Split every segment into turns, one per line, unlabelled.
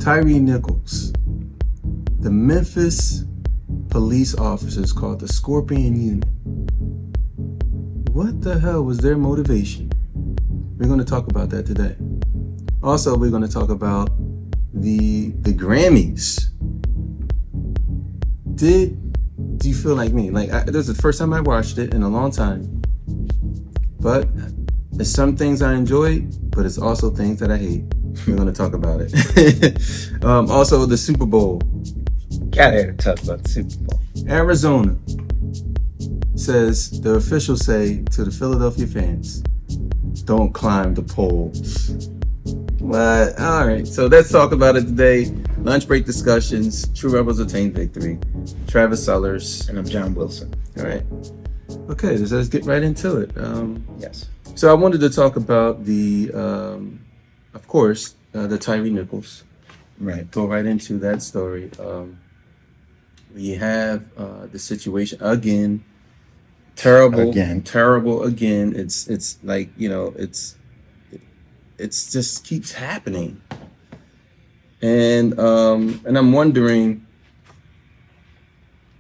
TYRE Nichols. The Memphis police officers called the Scorpion Unit. What the hell was their motivation? We're going to talk about that today. Also, we're going to talk about the Grammys. Do you feel like me? This is the first time I watched it in a long time. But there's some things I enjoyed, but it's also things that I hate. We're going to talk about it. Also, the Super Bowl.
Gotta talk about the Super Bowl.
Arizona says, the officials say to the Philadelphia fans, don't climb the poles. But, all right, so let's talk about it today. Lunch break discussions, True Rebels attain victory. Travis Sellers.
And I'm John Wilson.
All right. Okay, let's get right into it.
Yes.
So I wanted to talk about of course, the TYRE Nichols.
Right.
Go right into that story. We have the situation again. Terrible again. It's like, it's just keeps happening. And I'm wondering,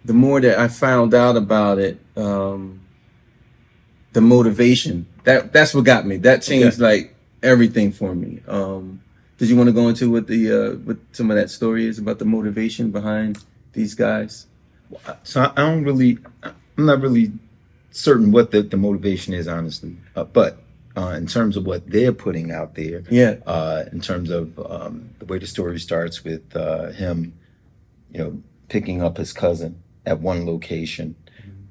the more that I found out about it, the motivation, that's what got me. That changed like everything for me. Did you want to go into what some of that story is about the motivation behind these guys?
So I'm not really certain what the motivation is, honestly. But in terms of what they're putting out there, in terms of the way the story starts with him, picking up his cousin at one location,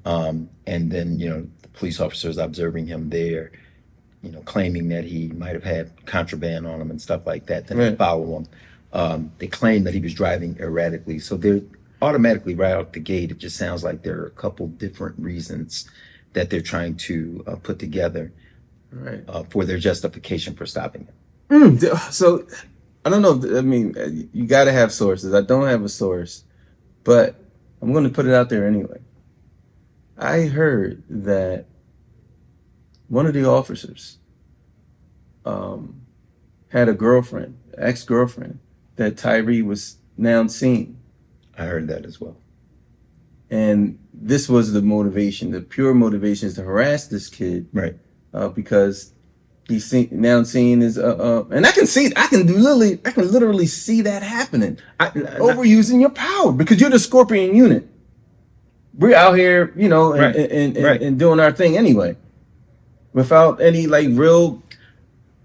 and then the police officers observing him there, claiming that he might have had contraband on him and stuff like that. Then they follow him. They claim that he was driving erratically. So they're automatically right out the gate. It just sounds like there are a couple different reasons that they're trying to put together for their justification for stopping him.
So I don't know. I mean, you got to have sources. I don't have a source, but I'm going to put it out there anyway. I heard that one of the officers had a girlfriend, ex-girlfriend, that TYRE was now seeing.
I heard that as well.
And this was the motivation. The pure motivation is to harass this kid,
right?
Because he's now seeing his and I can literally see that happening. Overusing your power because you're the Scorpion Unit. We're out here, and doing our thing anyway, without any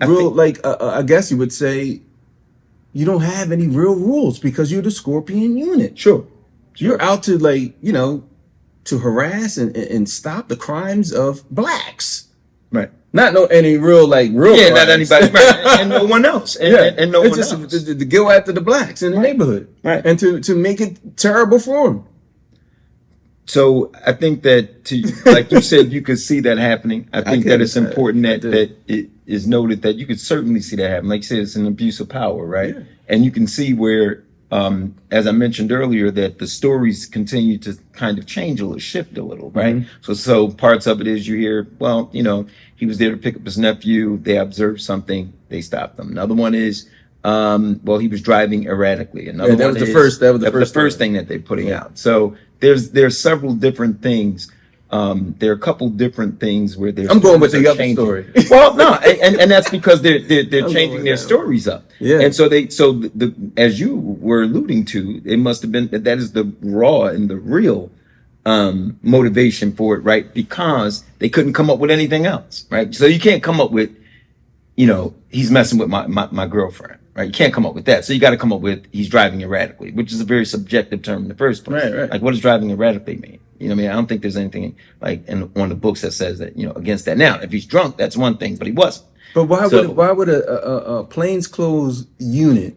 I guess you would say, you don't have any real rules because you're the Scorpion Unit.
Sure.
You're out to to harass and stop the crimes of blacks.
Right.
Not any real crimes.
Not anybody. Right. And no one else. And no one else.
To go after the blacks in the neighborhood.
Right.
And to make it terrible for them.
So I think that, like you said, you could see that happening. I think that it's important that it is noted that you could certainly see that happen. Like you said, it's an abuse of power, right? Yeah. And you can see where, as I mentioned earlier, that the stories continue to kind of change shift a little, right? Mm-hmm. So parts of it is you hear, well, he was there to pick up his nephew. They observed something. They stopped him. Another one is, he was driving erratically. Another one
was the
first thing that they're putting out. So there's several different things. There are a couple different things where there's.
I'm going with the other story.
Well, no, and that's because they're changing their stories up.
Yeah.
And so as you were alluding to, it must have been that is the raw and the real motivation for it, right? Because they couldn't come up with anything else, right? So you can't come up with, he's messing with my girlfriend, right? You can't come up with that. So you got to come up with he's driving erratically, which is a very subjective term in the first place.
Right.
Like, what does driving erratically mean? I don't think there's anything on the books that says that, against that. Now, if he's drunk, that's one thing, but he wasn't.
But why would a plainclothes unit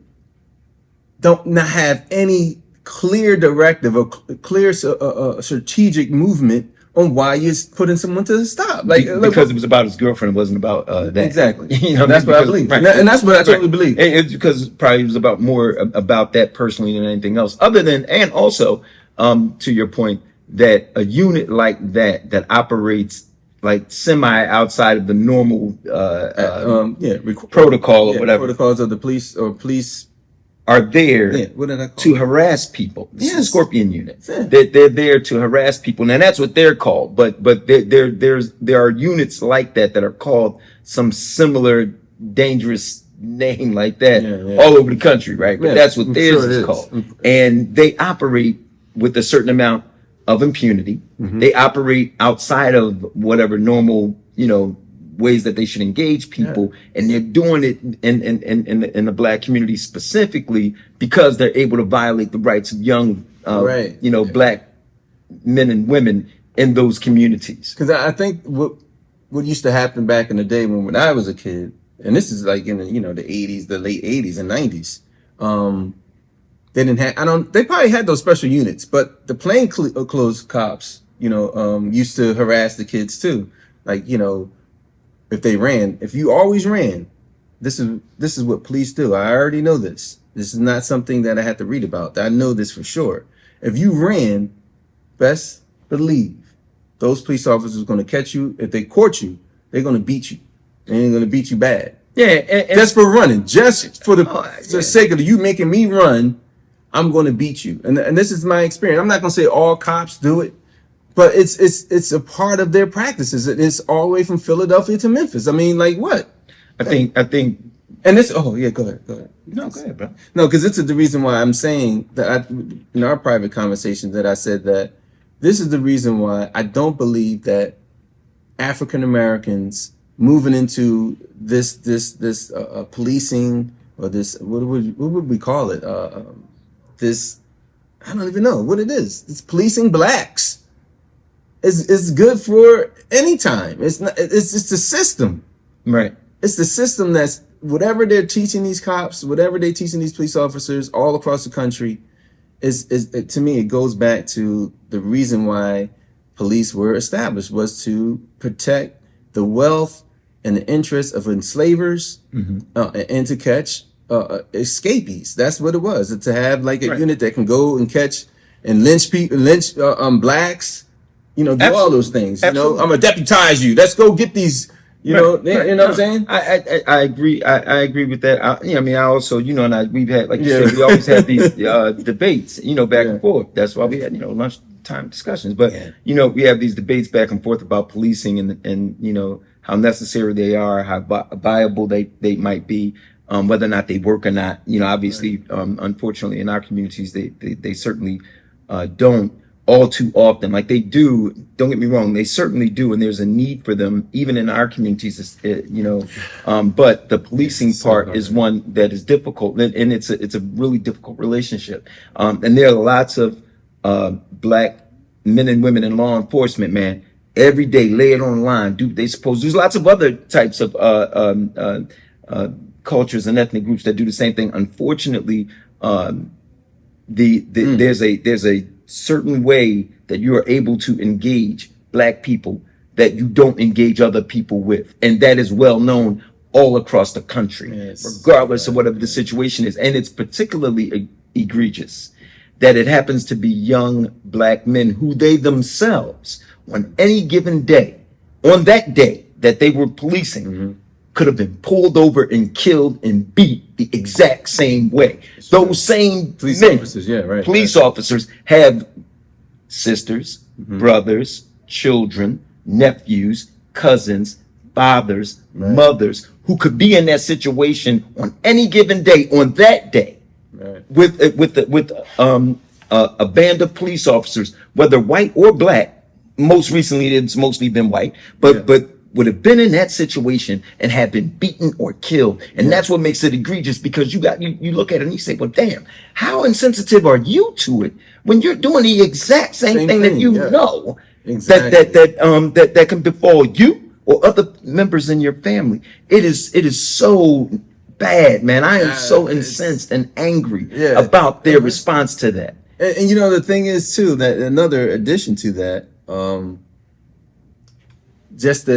not have any clear directive or clear strategic movement on why you're putting someone to stop?
Because it was about his girlfriend. It wasn't about that.
Exactly. That's what I believe. Right. And that's what I totally believe.
It's because probably it was about more about that personally than anything else. And also, to your point, that a unit like that operates like semi outside of the normal protocol or whatever.
Protocols of the police or police
are there
what did I call
to harass people. This is a Scorpion unit.
Yeah.
They're there to harass people, and that's what they're called. But there are units like that are called some similar dangerous name like that all over the country, right? But that's what theirs is called, and they operate with a certain amount of impunity. They operate outside of whatever normal, ways that they should engage people, and they're doing it in the Black community specifically because they're able to violate the rights of young, Black men and women in those communities.
Because I think what used to happen back in the day when I was a kid, and this is like in the the 80s, the late 80s and 90s, they didn't have they probably had those special units, but the plain clothes cops, used to harass the kids too, like if you always ran, this is what police do. I already know this. This is not something that I had to read about. I know this for sure. If you ran, best believe those police officers are going to catch you. If they court you, they're going to beat you. And they're going to beat you bad.
Yeah. And
just for running. Just for the sake of you making me run, I'm going to beat you. And this is my experience. I'm not going to say all cops do it, but it's a part of their practices. It's all the way from Philadelphia to Memphis. I mean, like what?
I think,
and this. Oh yeah, go ahead.
No, go ahead, bro.
No, because this is the reason why I'm saying that in our private conversation that I said that this is the reason why I don't believe that African Americans moving into this policing or this what would we call it? This I don't even know what it is. It's policing blacks. Is good for any time. It's not. It's just a system,
right?
It's the system that's whatever they're teaching these cops, whatever they're teaching these police officers all across the country. Is to me, it goes back to the reason why police were established was to protect the wealth and the interests of enslavers, and to catch escapees. That's what it was. To have like a unit that can go and catch and lynch people, blacks. Do all those things.
Absolutely.
I'm gonna deputize you. Let's go get these. You know what I'm saying?
I agree. I agree with that. I also, and we've had, like you said, we always have these debates, back and forth. That's why we had, lunchtime discussions. But we have these debates back and forth about policing and how necessary they are, how viable they might be, whether or not they work or not. Obviously, unfortunately, in our communities, they certainly don't. All too often, like they do. Don't get me wrong; they certainly do, and there's a need for them, even in our communities. But the policing part is one that is difficult, and it's a really difficult relationship. And there are lots of Black men and women in law enforcement, man. Every day, lay it on the line. There's lots of other types of cultures and ethnic groups that do the same thing. Unfortunately, there's a certain way that you are able to engage Black people that you don't engage other people with. And that is well known all across the country, regardless of whatever the situation is. And it's particularly egregious that it happens to be young Black men who they themselves, on any given day, on that day that they were policing, could have been pulled over and killed and beat the exact same way. Those same
police officers,
police officers have sisters, brothers, children, nephews, cousins, fathers, mothers who could be in that situation on any given day, on that day, with a band of police officers, whether white or Black. Most recently, it's mostly been white, but would have been in that situation and have been beaten or killed. And that's what makes it egregious, because you look at it and you say, well, damn, how insensitive are you to it when you're doing the exact same thing that you know that can befall you or other members in your family. It is so bad, man. I am so incensed and angry about their response to that.
And the thing is too, that another addition to that, just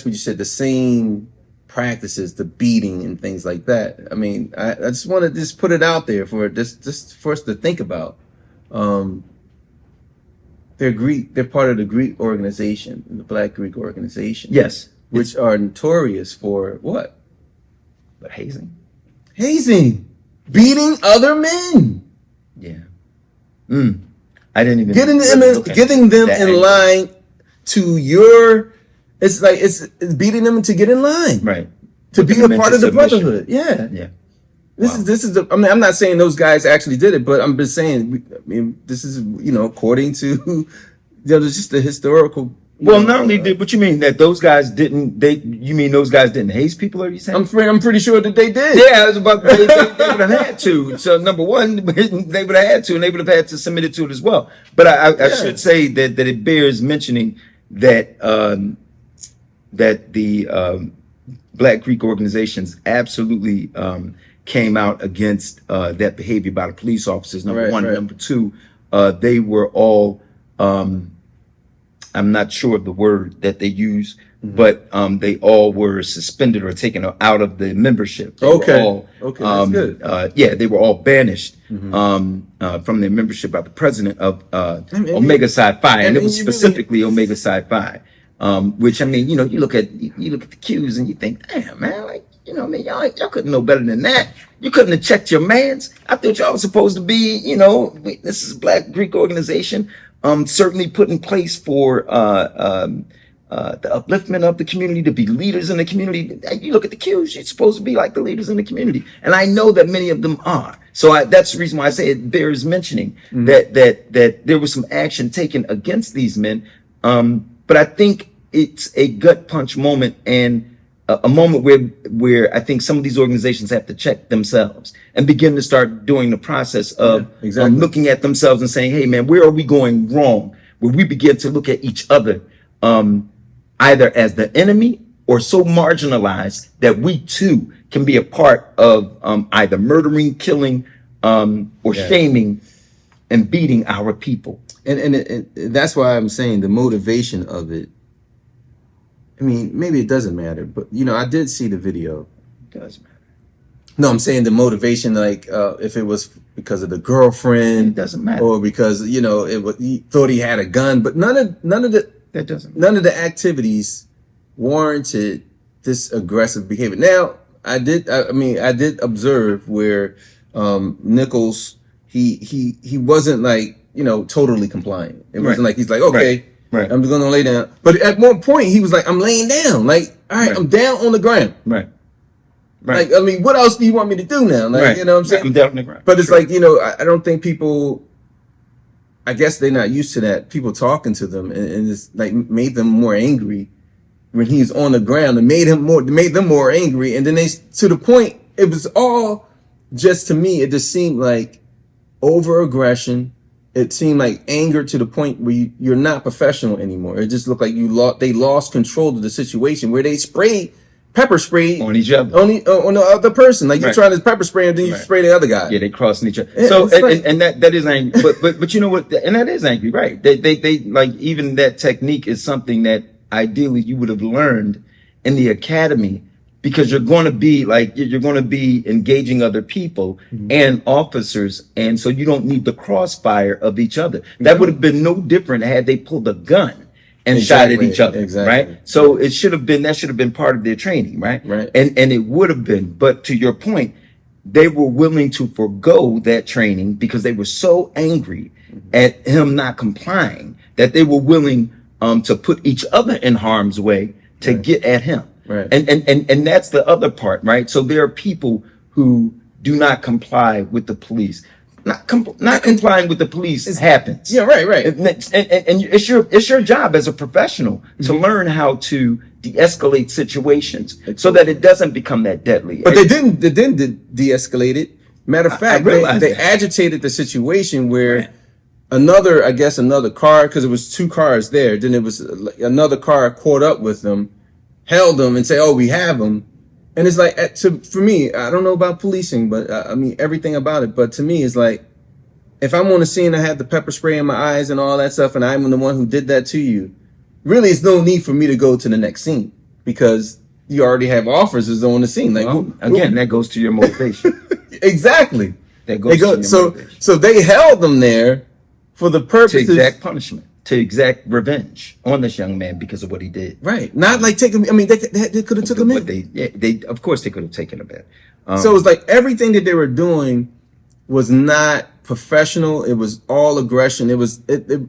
what you said, the same practices, the beating and things like that. I mean, I just want to just put it out there for just for us to think about. They're Greek. They're part of the Greek organization, the Black Greek organization.
Yes,
which are notorious for what?
Hazing.
Hazing. beating other men.
Yeah. I didn't even
getting them in line to your. It's like it's beating them to get in line,
right?
To be a part of the brotherhood. Yeah,
yeah.
This is. I mean, I'm not saying those guys actually did it, but I'm just saying. I mean, this is according to just the historical.
Well, not only did, but you mean that those guys didn't? You mean those guys didn't hate people? Are you saying?
I'm pretty sure that they did.
Yeah, I was about. They would have had to. So number one, they would have had to, and they would have had to submit it to it as well. But I should say that it bears mentioning that that the Black Greek organizations absolutely came out against that behavior by the police officers. Number one, number two, they were all. I'm not sure of the word that they use, but they all were suspended or taken out of the membership.
Okay, that's good.
They were all banished from their membership by the president of Omega Psi Phi, and it was specifically Omega Psi Phi. Which I mean, you look at the Qs and you think, damn man, like man, y'all couldn't know better than that. You couldn't have checked your mans. I thought y'all was supposed to be, this is a Black Greek organization. Certainly put in place for the upliftment of the community, to be leaders in the community. You look at the Qs, you're supposed to be like the leaders in the community, and I know that many of them are. So that's the reason why I say it bears mentioning that there was some action taken against these men. But I think it's a gut punch moment, and a moment where I think some of these organizations have to check themselves and begin to start doing the process of looking at themselves and saying, hey man, where are we going wrong? Where we begin to look at each other either as the enemy or so marginalized that we too can be a part of either murdering, killing, or shaming and beating our people.
And that's why I'm saying the motivation of it. I mean, maybe it doesn't matter, but I did see the video.
It does matter.
No, I'm saying the motivation, like if it was because of the girlfriend,
it doesn't matter,
or because it was, he thought he had a gun. But none of the activities warranted this aggressive behavior. Now, I did observe where Nichols he wasn't like totally compliant. It wasn't like he's like, okay. Right. I'm just gonna lay down. But at one point he was like, I'm laying down. Like, all right, I'm down on the ground.
Right.
Like, I mean, what else do you want me to do now? Like, you know what I'm saying?
I'm down on the ground.
But it's like, I don't think people, I guess they're not used to that. People talking to them and it's like made them more angry when he's on the ground. It made them more angry. And then to the point, it was all just, to me, it just seemed like over aggression. It seemed like anger to the point where you're not professional anymore. It just looked like they lost control of the situation where they pepper spray
on each other,
on the other person. Like you're trying to pepper spray and then you spray the other guy.
Yeah, they crossing each other. So and that is angry. But you know what? And that is angry, right? They like, even that technique is something that ideally you would have learned in the academy, because you're going to be engaging other people and officers. And so you don't need the crossfire of each other. That would have been no different had they pulled a gun and shot at each other. Right. So that should have been part of their training. Right. And it would have been. But to your point, they were willing to forego that training because they were so angry at him not complying that they were willing to put each other in harm's way to get at him. Right. And that's the other part, right? So there are people who do not comply with the police. Not complying with the police happens.
Yeah, right.
And it's your job as a professional to learn how to de-escalate situations so that it doesn't become that deadly.
But they didn't de-escalate it. Matter of fact, they agitated the situation where another car, because it was two cars there. Then it was another car caught up with them, held them and say, oh, we have them. And it's like, for me, I don't know about policing, but I mean, everything about it. But to me, it's like, if I'm on a scene, I have the pepper spray in my eyes and all that stuff, and I'm the one who did that to you, really, it's no need for me to go to the next scene because you already have officers on the scene. Like,
that goes to your motivation.
Exactly.
That goes to your motivation.
So they held them there for the purpose
to exact punishment, to exact revenge on this young man because of what he did.
Right. Not like taking. I mean, they could have took him in.
They of course they could have taken him in.
So it was like everything that they were doing was not professional. It was all aggression. It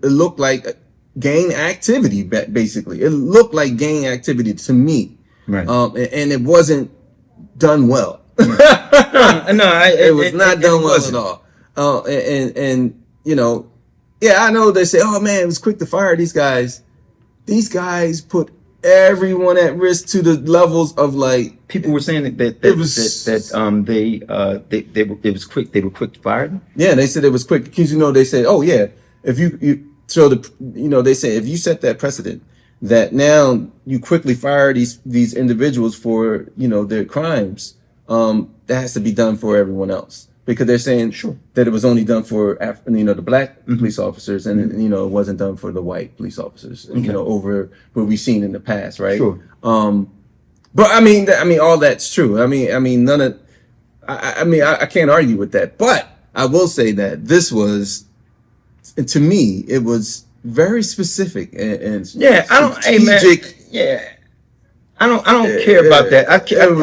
looked like gang activity, basically. It looked like gang activity to me.
Right.
And it wasn't done well.
It
was not done well at all. And you know, yeah, I know they say, oh man, it was quick to fire these guys. These guys put everyone at risk to the levels of like
people were saying that it was quick. They were quick to fire them.
Yeah, they said it was quick because, you know, they said, oh yeah, if you so they say if you set that precedent that now you quickly fire these individuals for, you know, their crimes, that has to be done for everyone else, because they're saying that it was only done for the black police officers, and you know, it wasn't done for the white police officers, you know, over what we've seen in the past, right? Sure. But I mean, all that's true. I mean, none of, I can't argue with that. But I will say that this was, to me, it was very specific and
yeah, I don't, hey man, yeah, I don't care about that. I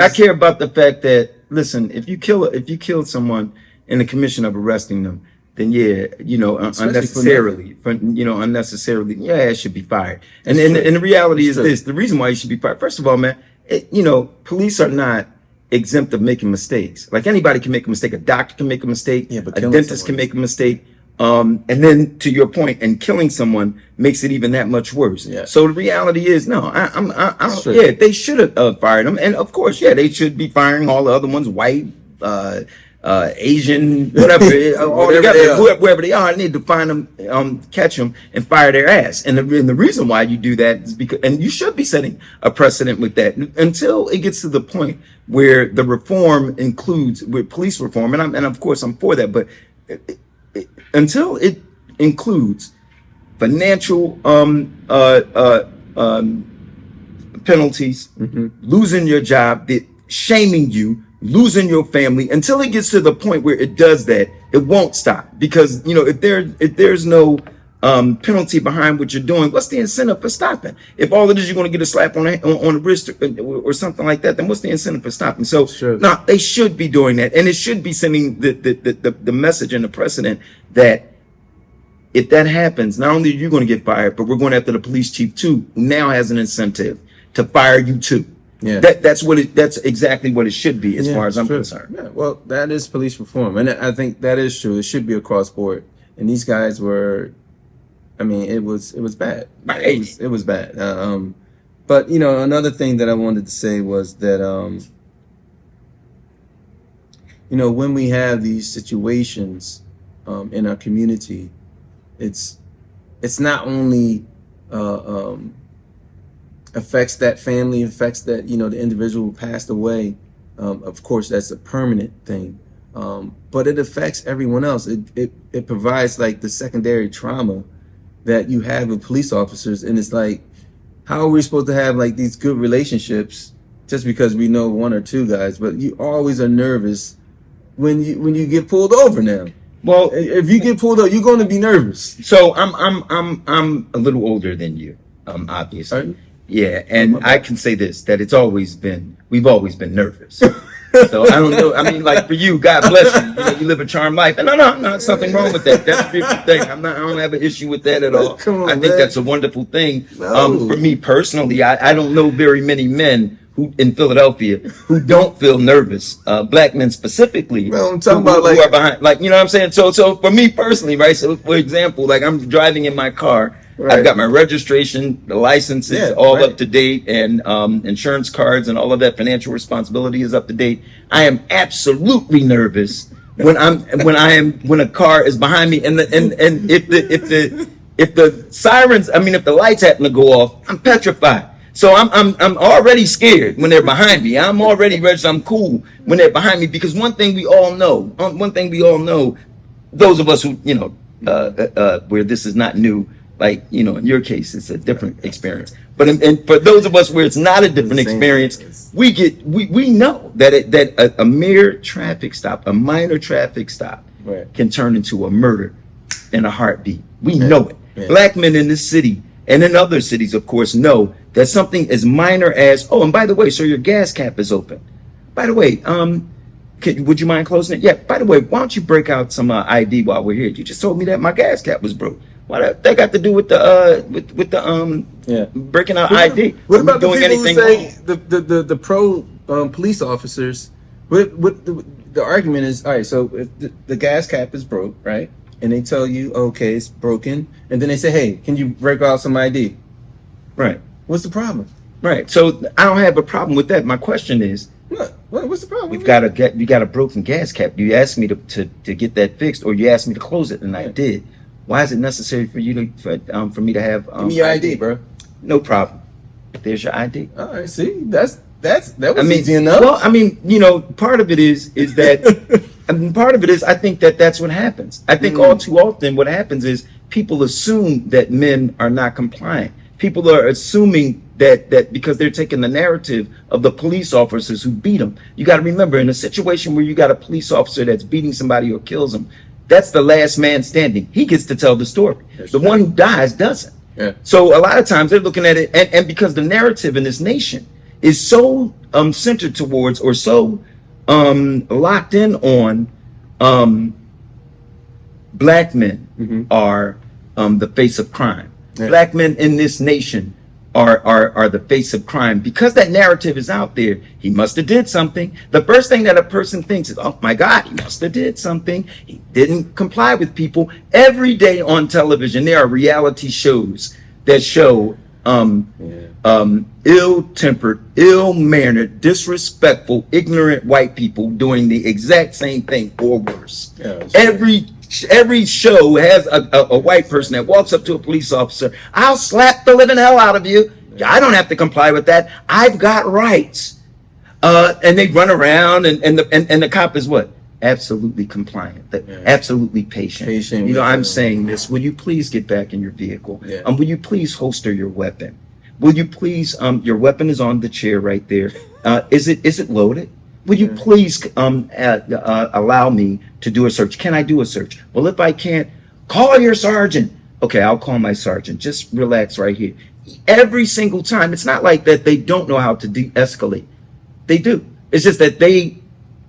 care about the fact that, listen, if you kill someone in the commission of arresting them, then yeah, you know, unnecessarily, yeah, it should be fired. And the reality is this: the reason why you should be fired. First of all, man, you know, police are not exempt of making mistakes. Like, anybody can make a mistake. A doctor can make a mistake. Yeah, but a dentist can make a mistake. And then, to your point, and killing someone makes it even that much worse. Yeah. So the reality is, no, I don't. Yeah, they should have fired them, and of course, yeah, they should be firing all the other ones, white, Asian, whatever, wherever they are. I need to find them, catch them, and fire their ass. And the reason why you do that is because, and you should be setting a precedent with that until it gets to the point where the reform includes with police reform, and of course I'm for that, but until it includes financial penalties, losing your job, shaming you, losing your family, until it gets to the point where it does that, it won't stop. Because, you know, if there's no penalty behind what you're doing, what's the incentive for stopping? If all it is, you're going to get a slap on the wrist or something like that, then what's the incentive for stopping? So no, they should be doing that, and it should be sending the message and the precedent that if that happens, not only are you going to get fired, but we're going after the police chief too, who now has an incentive to fire you too. Yeah, that's exactly what it should be, as far as I'm concerned.
Yeah, well, that is police reform, and I think that is true. It should be across board, and these guys were, I mean, it was bad. It was bad. But, you know, another thing that I wanted to say was that, you know, when we have these situations in our community, it's not only affects that family, affects that, you know, the individual who passed away. Of course, that's a permanent thing. But it affects everyone else. It provides like the secondary trauma that you have with police officers, and it's like, how are we supposed to have like these good relationships just because we know one or two guys? But you always are nervous when you get pulled over. Now, well, if you get pulled over, you're going to be nervous.
So I'm a little older than you, obviously. Yeah, and I can say this, that we've always been nervous. So I don't know. I mean, like, for you, God bless you. You know, you live a charmed life, and no, something wrong with that. That's a beautiful thing. I don't have an issue with that at all. I think that's a wonderful thing. For me personally, I don't know very many men who in Philadelphia who don't feel nervous. Black men specifically,
well, I'm talking about
who are behind, like, you know what I'm saying. So for me personally, right. So for example, like, I'm driving in my car. Right. I've got my registration, the licenses, all up to date, and insurance cards and all of that. Financial responsibility is up to date. I am absolutely nervous when a car is behind me, and if the sirens, I mean, if the lights happen to go off, I'm petrified. So I'm already scared when they're behind me. I'm already registered. I'm cool when they're behind me, because one thing we all know, those of us who, you know, where this is not new. Like, you know, in your case, it's a different experience. But and for those of us where it's not a different experience, we know that a mere traffic stop, a minor traffic stop, can turn into a murder in a heartbeat. We know it. Yeah. Black men in this city and in other cities, of course, know that something as minor as, oh, and by the way, sir, your gas cap is open. By the way, Would you mind closing it? Yeah. By the way, why don't you break out some ID while we're here? You just told me that my gas cap was broke. What that got to do with the breaking out ID?
What about the people who say the pro police officers? What the argument is? All right, so if the gas cap is broke, right? And they tell you, okay, it's broken, and then they say, hey, can you break out some ID?
Right.
What's the problem?
Right. So I don't have a problem with that. My question is,
what's the problem?
You got a broken gas cap. You asked me to get that fixed, or you asked me to close it, and I did. Why is it necessary for you to for me to have
give me your ID, bro?
No problem. There's your ID.
All right. See, that was easy enough.
Well, I mean, part of it is that I mean, part of it is I think that's what happens. I think all too often what happens is people assume that men are not compliant. People are assuming that because they're taking the narrative of the police officers who beat them. You got to remember, in a situation where you got a police officer that's beating somebody or kills them, that's the last man standing. He gets to tell the story. That's the one who dies doesn't.
Yeah.
So a lot of times they're looking at it, and because the narrative in this nation is so centered towards or so locked in on black men are the face of crime. Yeah. Black men in this nation are the face of crime. Because that narrative is out there, he must have did something. The first thing that a person thinks is, oh my God, he must have did something. He didn't comply with people. Every day on television, there are reality shows that show ill-tempered, ill-mannered, disrespectful, ignorant white people doing the exact same thing or worse. Yeah, every show has a white person that walks up to a police officer. I'll slap the living hell out of you. I don't have to comply with that. I've got rights. And they run around, and the cop is what? Absolutely compliant, absolutely patient. I'm saying this. Will you please get back in your vehicle? Yeah. Will you please holster your weapon? Will you please? Your weapon is on the chair right there. Is it loaded? Will you please allow me to do a search? Can I do a search? Well, if I can't, call your sergeant. Okay, I'll call my sergeant. Just relax right here. Every single time. It's not like that they don't know how to de-escalate. They do. It's just that they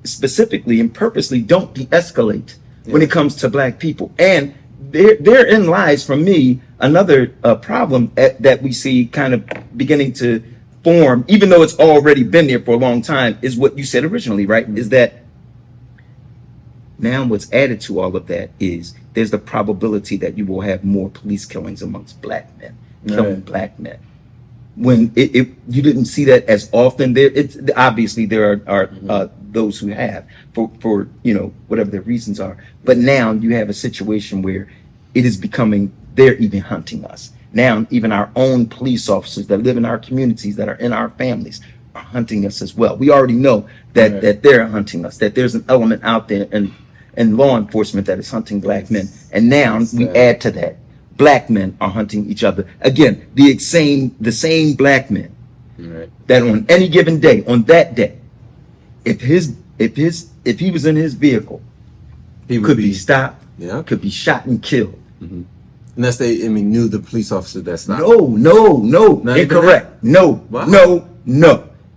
specifically and purposely don't de-escalate when it comes to black people. And therein lies, for me, another problem that we see kind of beginning to form, even though it's already been there for a long time, is what you said originally, right? Is that now what's added to all of that is there's the probability that you will have more police killings amongst black men, killing black men. When you didn't see that as often, obviously there are those who have for whatever their reasons are. But now you have a situation where it is becoming, they're even hunting us. Now, even our own police officers that live in our communities, that are in our families, are hunting us as well. We already know that they're hunting us, that there's an element out there in law enforcement that is hunting black men. And now we add to that, black men are hunting each other. Again, the same black men that on any given day, on that day, if he was in his vehicle, he could be stopped, could be shot and killed.
Unless they, knew the police officer that's not.
No, incorrect. No.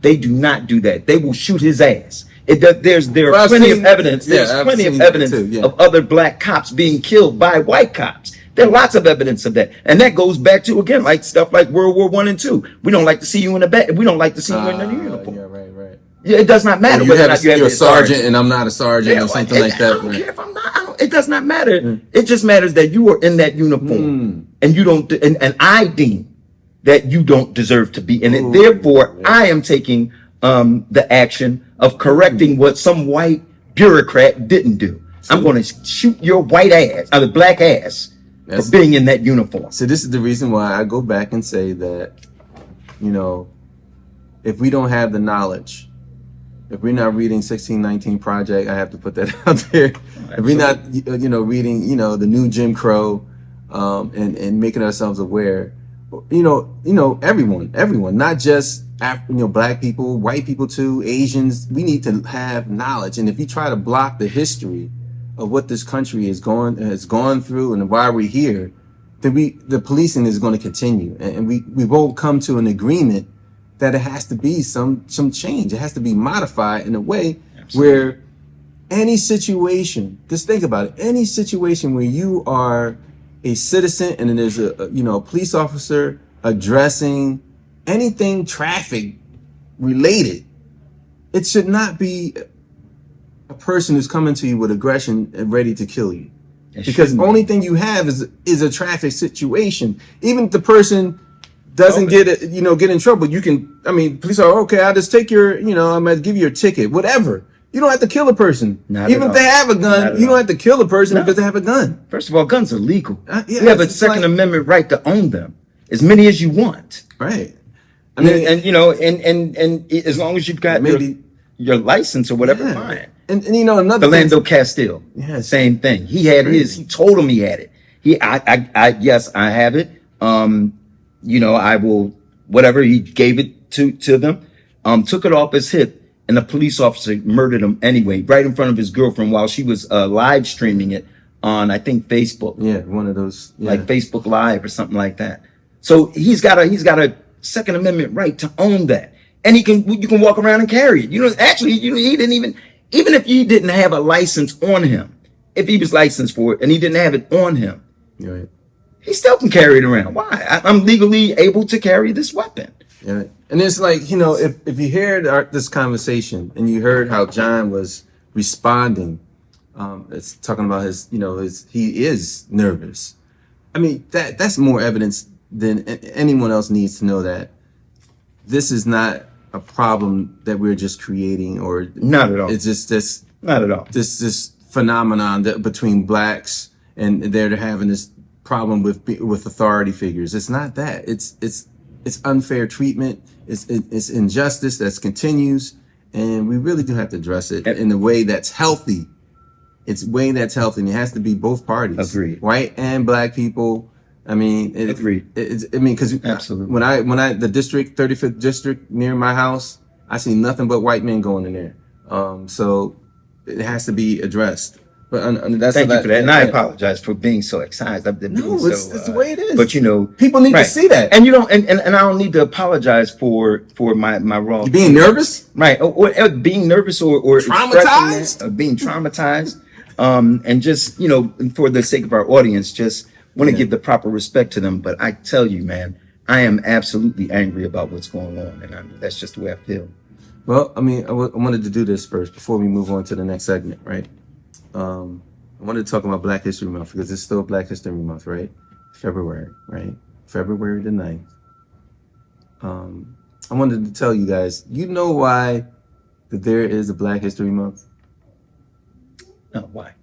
They do not do that. They will shoot his ass. There are plenty of evidence. There's plenty of evidence of other black cops being killed by white cops. There are lots of evidence of that, and that goes back to, again, like stuff like World War I and II. We don't like to see you in a bed. We don't like to see you in a uniform.
Right.
Yeah, it does not matter
whether or not you're a sergeant and I'm not a sergeant or something like that.
I don't care if I'm not. It does not matter. It just matters that you are in that uniform, and you don't. And I deem that you don't deserve to be in it. Therefore, I am taking the action of correcting what some white bureaucrat didn't do. I'm going to shoot your white ass, or the black ass, for being in that uniform.
So this is the reason why I go back and say that, if we don't have the knowledge, if we're not reading 1619 Project, I have to put that out there. If we're not, reading, the new Jim Crow, and making ourselves aware, everyone, not just black people, white people too, Asians, we need to have knowledge. And if you try to block the history of what this country has gone through and why we're here, then the policing is going to continue, and we won't come to an agreement that it has to be some change. It has to be modified in a way where any situation, just think about it, any situation where you are a citizen and then there's a police officer addressing anything traffic related, it should not be a person who's coming to you with aggression and ready to kill you. Because the only thing you have is a traffic situation. Even if the person doesn't get in trouble, you can, police are, okay, I'll just take your, I'm going to give you a ticket, whatever. You don't have to kill a person. Even if they have a gun, you don't have to kill a person because they have a gun.
First of all, guns are legal. You have a Second Amendment right to own them, as many as you want.
Right.
And as long as you've got your license or whatever, fine.
And another
Philando Castile, same thing. He had his. He told him he had it. Yes, I have it. I will, whatever. He gave it to them. Took it off his hip. And the police officer murdered him anyway, right in front of his girlfriend while she was live streaming it on, I think, Facebook.
Yeah, one of those,
like Facebook Live or something like that. So he's got a Second Amendment right to own that, and you can walk around and carry it. Actually, he didn't even if he didn't have a license on him, if he was licensed for it and he didn't have it on him,
right,
he still can carry it around. Why? I'm legally able to carry this weapon.
Yeah. And it's like, if you heard this conversation and you heard how John was responding, it's talking about he is nervous. That's more evidence than anyone else needs to know that this is not a problem that we're just creating, or
not at all.
It's just this,
not at all.
This phenomenon between blacks, and they're having this problem with authority figures. It's not that. It's unfair treatment. It's injustice that continues, and we really do have to address it in a way that's healthy. It's a way that's healthy, and it has to be both parties,
Agreed.
White and black people.
Agreed.
Because
absolutely,
when I the 35th district near my house, I see nothing but white men going in there. So it has to be addressed. But
thank you for that, and I apologize for being so excited.
It's the way it is.
But
people need to see that,
and and I don't need to apologize for my wrong.
You being nervous,
right? Or being nervous, or
traumatized,
being traumatized, and just for the sake of our audience, just want to give the proper respect to them. But I tell you, man, I am absolutely angry about what's going on, and that's just the way I feel.
Well, I wanted to do this first before we move on to the next segment, right? I wanted to talk about Black History Month because it's still Black History Month, right? February, right? February the 9th. I wanted to tell you guys, why that there is a Black History Month?
No, why?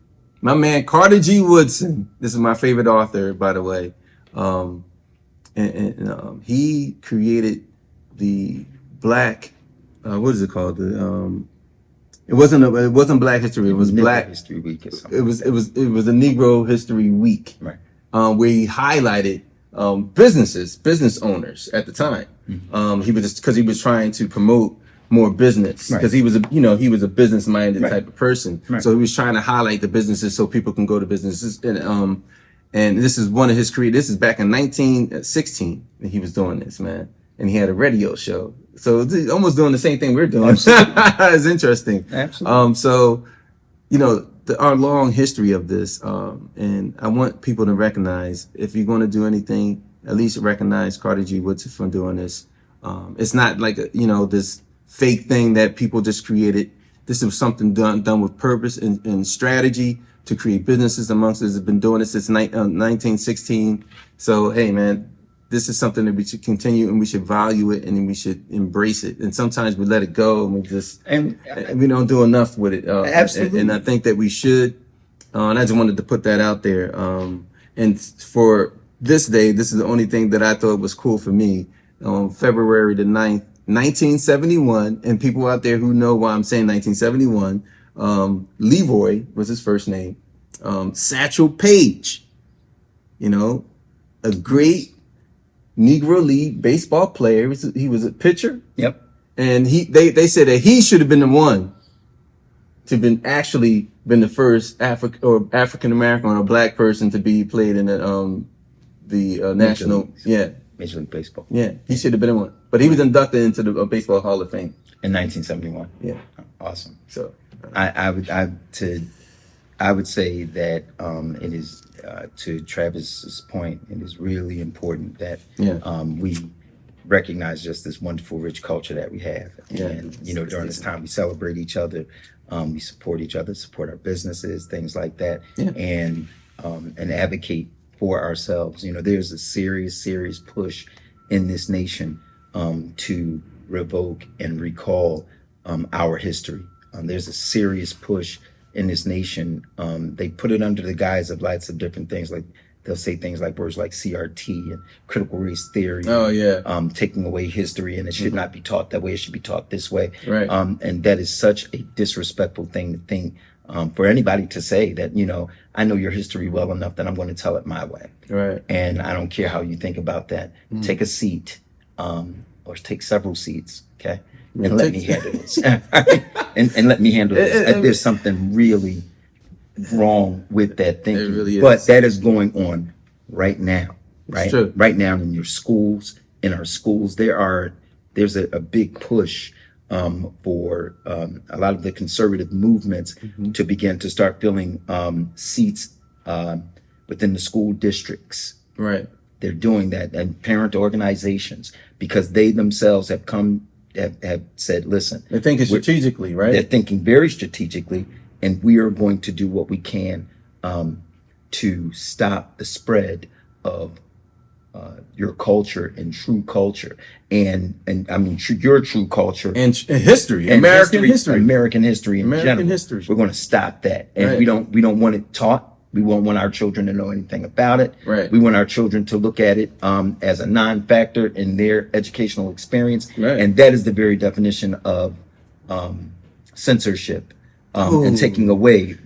My man, Carter G. Woodson, this is my favorite author, by the way. He created the Black, what is it called? It wasn't Black History. It was Black
History Week.
It was a Negro History Week,
right?
Where he highlighted business owners at the time.
Mm-hmm.
He was trying to promote more business, because he was a business minded type of person. Right. So he was trying to highlight the businesses so people can go to businesses. And this is one of his This is back in 1916 that he was doing this, man. And he had a radio show. So it's almost doing the same thing we're doing. It's interesting.
Absolutely.
So, our long history of this, and I want people to recognize, if you're going to do anything, at least recognize Carter G. Woodson for doing this. It's not like this fake thing that people just created. This is something done with purpose and strategy to create businesses amongst us. Have been doing this since 1916. So, hey, man, this is something that we should continue, and we should value it, and we should embrace it. And sometimes we let it go, and we don't do enough with it.
Absolutely.
And I think that we should. And I just wanted to put that out there. And for this day, this is the only thing that I thought was cool for me. On February the 9th, 1971, and people out there who know why I'm saying 1971, Leroy was his first name. Satchel Paige, a great Negro League baseball player. He was a pitcher.
Yep.
And they said that he should have been the one to been the first African American or a black person to be played in the national
Major League Baseball.
Yeah, he should have been in one, but he was inducted into the Baseball Hall of Fame
in 1971.
Yeah,
awesome.
So
I would say that it is to Travis's point. It is really important that we recognize just this wonderful, rich culture that we have, and during this time we celebrate each other, we support each other, support our businesses, things like that, and advocate for ourselves. There's a serious push in this nation to revoke and recall our history. There's a serious push in this nation. They put it under the guise of lots of different things. Like they'll say things like words like CRT and critical race theory. Taking away history, and it should not be taught that way. It should be taught this way.
Right.
And that is such a disrespectful thing to think for anybody to say that, I know your history well enough that I'm going to tell it my way.
Right.
And I don't care how you think about that. Take a seat, or take several seats. Okay. And let me handle this. and let me handle this. There's something really wrong with that thinking.
It really is.
But that is going on right now. Right?
It's true.
Right now in your schools, in our schools, there's a big push for a lot of the conservative movements to begin to start filling seats within the school districts.
Right.
They're doing that, and parent organizations, because they themselves have said, listen.
They're thinking strategically, right?
They're thinking very strategically, and we are going to do what we can to stop the spread of your culture and true culture, and I mean your true culture
and history, and American history in general.
We're going to stop that, and we don't want it taught. We won't want our children to know anything about it.
Right.
We want our children to look at it as a non-factor in their educational experience, and that is the very definition of censorship and taking away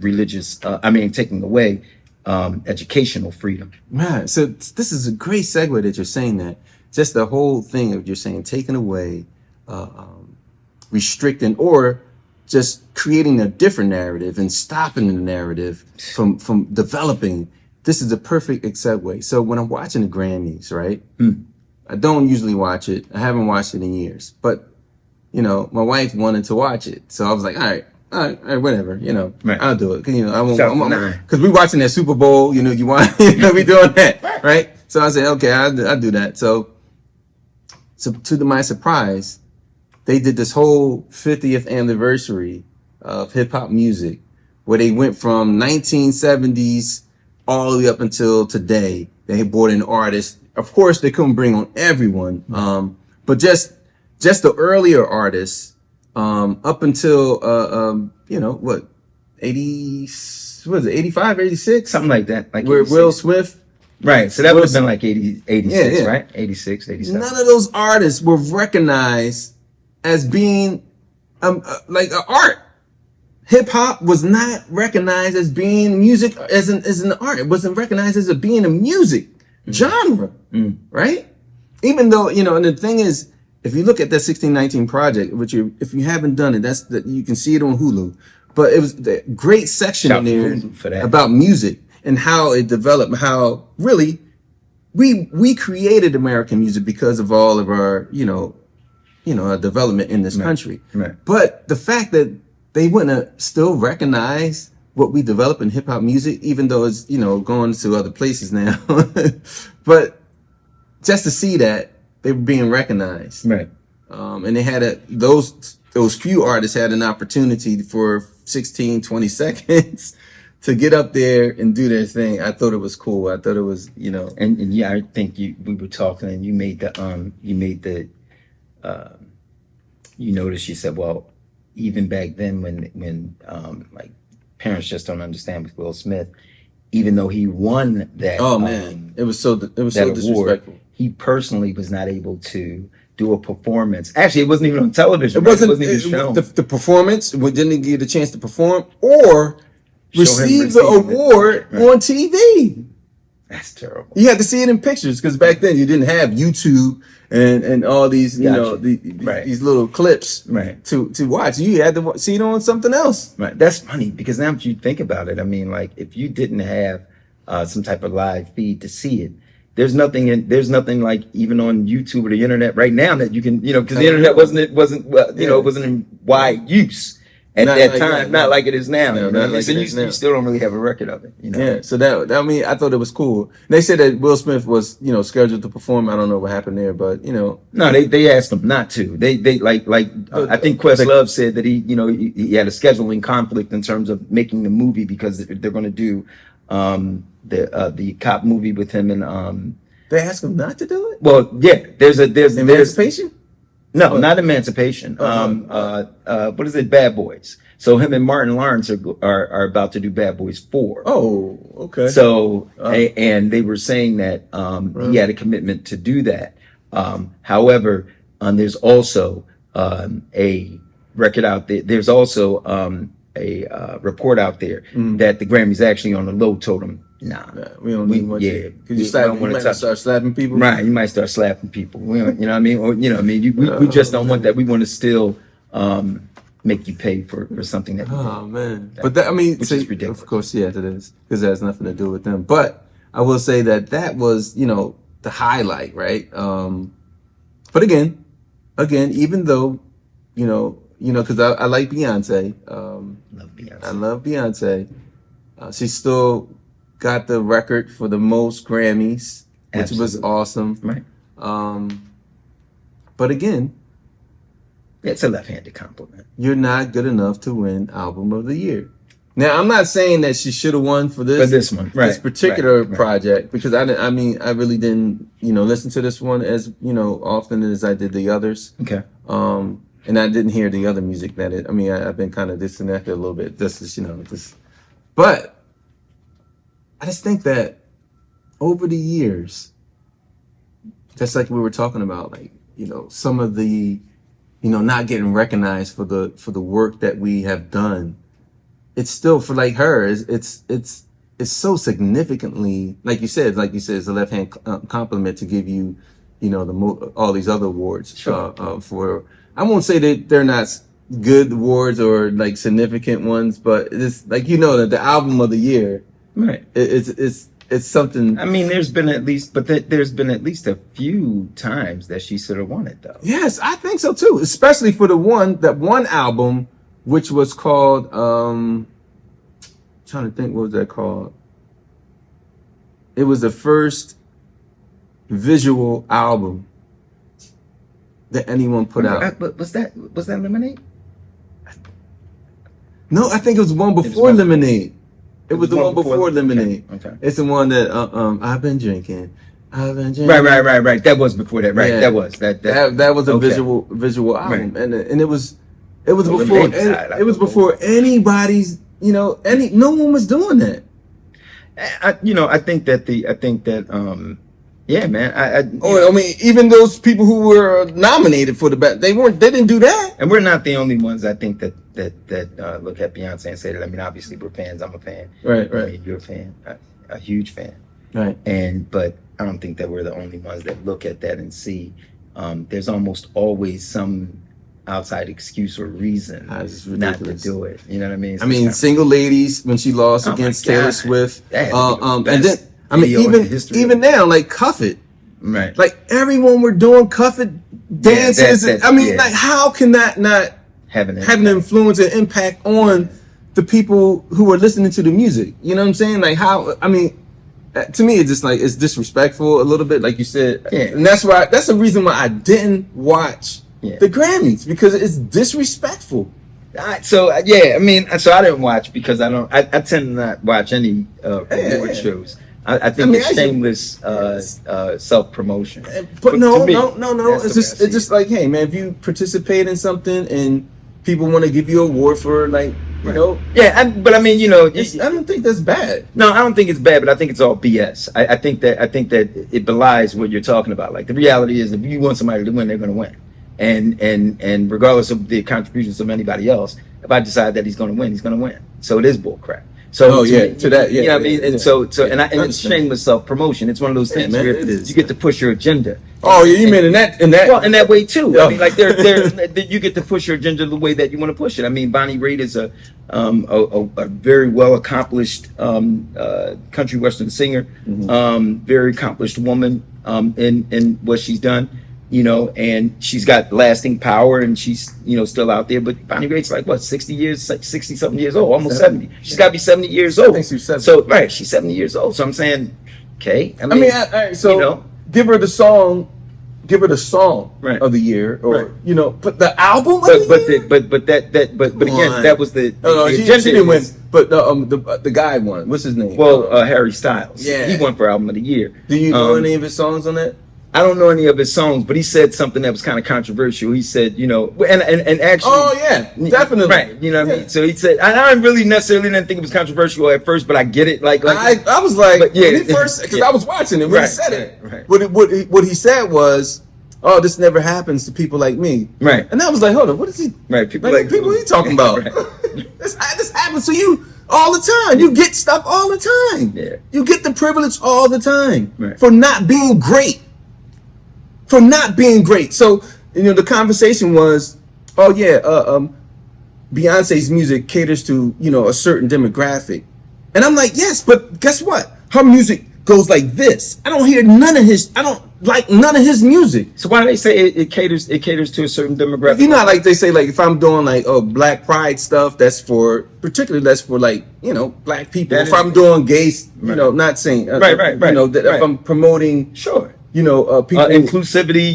educational freedom.
Man, so this is a great segue that you're saying that. Just the whole thing of you're saying taking away, restricting, or just creating a different narrative and stopping the narrative from developing. This is a perfect segue. So when I'm watching the Grammys, right? I don't usually watch it. I haven't watched it in years, but my wife wanted to watch it, so I was like, all right, whatever, I'll do it. I won't, because we watching that Super Bowl, you want, we doing that, right? So I said, okay, I'll do that. So to my surprise, they did this whole 50th anniversary of hip hop music, where they went from 1970s all the way up until today. They brought in artists. Of course, they couldn't bring on everyone, but just the earlier artists. Up until, 85, 86?
Something like that. Like
where Will Smith.
Right. So that would have been like 86, right? 86, 87.
None of those artists were recognized as being, like art. Hip hop was not recognized as being music, as an art. It wasn't recognized as being a music genre, right? Even though, and the thing is, if you look at that 1619 project, if you haven't done it, you can see it on Hulu. But it was a great section in there about music and how it developed, how really we created American music because of all of our, our development in this country.
Right.
But the fact that they wouldn't still recognize what we develop in hip hop music, even though it's, going to other places now. But just to see that, they were being recognized,
right?
And they had those few artists had an opportunity for 16, 20 seconds to get up there and do their thing. I thought it was cool. I thought it was,
And yeah, I think we were talking, and you noticed. You said, well, even back then when like parents just don't understand with Will Smith, even though he won that.
Oh man, it was so disrespectful.
Award, he personally was not able to do a performance. Actually, it wasn't even on television.
It wasn't even shown. The performance, didn't get a chance to perform or receive the award on TV.
That's terrible.
You had to see it in pictures, because back then you didn't have YouTube and all these, these little clips to watch. You had to see it on something else.
Right. That's funny, because now if you think about it, I mean, like if you didn't have some type of live feed to see it, there's nothing like even on YouTube or the internet right now that you can, because the internet wasn't in wide use at that time, not like it is now. So you still don't really have a record of it.
Yeah. So that I thought it was cool. They said that Will Smith was scheduled to perform. I don't know what happened there, but
No, they asked him not to. They I think Questlove said that he had a scheduling conflict in terms of making the movie because they're going to do the cop movie with him and
they asked him not to do it.
Well, yeah, there's
Emancipation.
No, not Emancipation. What is it? Bad Boys. So him and Martin Lawrence are about to do Bad Boys 4.
Oh, okay.
So and they were saying that he had a commitment to do that. However, there's also a record out there. There's also a report out there that the Grammys actually on the low told him, nah,
we don't need much.
Yeah,
because you might start slapping people.
Right, you might start slapping people. We don't, you know what I mean? Or we just don't want that. We want to still make you pay for something that.
Oh man, but that, which is ridiculous. Of course, yeah, it is, because it has nothing to do with them. But I will say that was the highlight, right? But again, even though because I like Beyonce. I love Beyonce. She still got the record for the most Grammys, which was awesome.
Right.
But again,
it's a left-handed compliment.
You're not good enough to win Album of the Year. Now, I'm not saying that she should have won for this
one, right?
This particular project, because I really didn't listen to this one as often as I did the others.
Okay.
And I didn't hear the other music I've been kind of disconnected a little bit. But I just think that over the years, just like we were talking about, some of the, not getting recognized for the work that we have done. It's still for her. It's so significantly, like you said, it's a left hand compliment to give you, all these other awards.
Sure.
For, I won't say that they're not good awards or significant ones, but it's that the Album of the Year.
Right.
It's something.
There's been at least a few times that she should have won it, though.
Yes, I think so too. Especially for that one album, which was called trying to think, what was that called? It was the first visual album that anyone put out.
But was that Lemonade?
No, I think it was one before Lemonade. It was the one before Lemonade.
Okay.
It's the one that I've been drinking.
Right. That was before that. Right. Yeah. That was a
visual album, right. And it was before anybody's no one was doing that.
I think that yeah, man.
Even those people who were nominated for the best, they didn't do that.
And we're not the only ones, I think, that look at Beyonce and say that. Obviously we're fans. I'm a fan.
Right.
You're a fan, a huge fan.
Right.
But I don't think that we're the only ones that look at that and see. There's almost always some outside excuse or reason not to do it. You know what I mean?
Single Ladies, when she lost against Taylor Swift, and then even now, Cuff It,
right?
Everyone were doing Cuff It dances. How can that not have an influence and impact on the people who are listening to the music? You know what I'm saying? To me, it's just it's disrespectful a little bit, like you said, and that's the reason why I didn't watch the Grammys, because it's disrespectful.
So I didn't watch because I tend to not watch any award shows. I think it's shameless self-promotion.
But no. It's just hey man, if you participate in something and people want to give you an award for
Yeah, but I
don't think that's bad.
No, I don't think it's bad, but I think it's all BS. I think that it belies what you're talking about. The reality is, if you want somebody to win, they're going to win. And regardless of the contributions of anybody else, if I decide that he's going to win, he's going to win. So it is bull crap. So
to that, yeah.
You know what I mean? And so and it's
understand.
shameless self-promotion. It's one of those things
man,
where
it is.
you get to push your agenda.
Oh, yeah, you mean in that
Well, in that way too.
Yeah.
I mean, like you get to push your agenda the way that you want to push it. I mean, Bonnie Raitt is a very well accomplished country western singer, very accomplished woman in what she's done. You know, and she's got lasting power, and she's still out there. But Bonnie Raitt's like what 60 something years old, almost 70. She's got to be 70 years old.
I think she's 70.
So right, she's 70 years old. So I'm saying, okay.
I mean, all right, so give her the song
right.
of the year, or
right.
but the album.
But again, that was the
she didn't win. But the guy won. What's his name?
Well, Harry Styles.
Yeah,
he won for album of the year.
Do you know any of his songs on that?
I don't know any of his songs, but he said something that was kind of controversial. He said, and actually,
oh yeah, definitely,
right? You know what I mean? So he said, I really necessarily didn't think it was controversial at first, but I get it. Like
I was like, when he first, because I was watching it when he said it.
Right.
What he said was, "Oh, this never happens to people like me."
Right.
And I was like, hold on, what is he?
Right.
People what are you talking about? This happens to you all the time. You get stuff all the time.
Yeah.
You get the privilege all the time
for
not being great. For not being great. So, the conversation was, oh yeah, Beyonce's music caters to, a certain demographic. And I'm like, yes, but guess what? Her music goes like this. I don't like none of his music.
So why do they say it caters to a certain demographic?
You know, like they say, like if I'm doing like Black Pride stuff, that's for like, Black people. If I'm doing gay, not saying
right.
If I'm promoting people
inclusivity,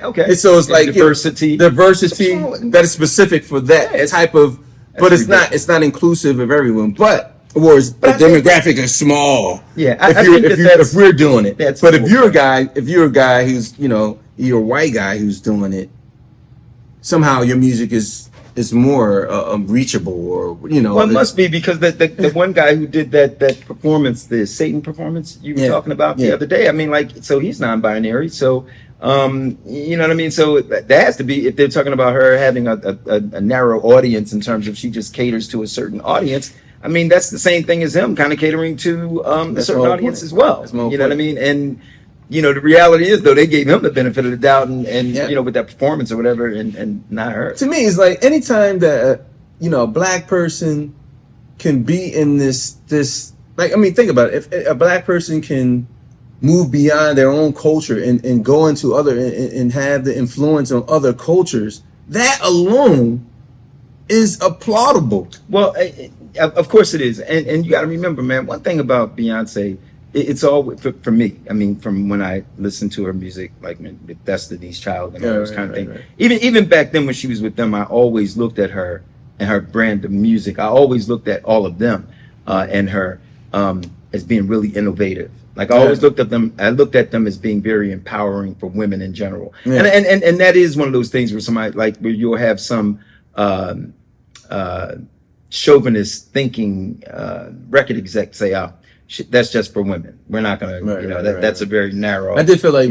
okay.
And so it's like
diversity
that is specific for that type of, but it's not inclusive of everyone. But whereas the demographic is small.
Yeah,
if we're doing it, but if you're a guy who's you're a white guy who's doing it, somehow your music is more reachable, or Well,
it must be because the one guy who did that performance, the Satan performance you were talking about the other day. I mean, like, so he's non-binary, so you know what I mean. So that has to be, if they're talking about her having a narrow audience in terms of she just caters to a certain audience. I mean, that's the same thing as him kind of catering to a certain audience as well. You know what I mean? And the reality is, though, they gave him the benefit of the doubt and with that performance or whatever, and not her.
To me, it's like anytime that a Black person can be in this like, I mean, think about it. If a Black person can move beyond their own culture and go into other and have the influence on other cultures, that alone is applaudable.
Well, of course it is, and you got to remember, man, one thing about Beyonce. It's all for me. I mean, from when I listened to her music, like with Destiny's Child and all those kind of things. Right. Even back then when she was with them, I always looked at her and her brand of music. I always looked at all of them and her as being really innovative. Like I always looked at them. I looked at them as being very empowering for women in general. Yeah. And that is one of those things where somebody where you'll have some chauvinist thinking record exec say, "Oh, that's just for women. We're not gonna, that's a very narrow."
I did feel like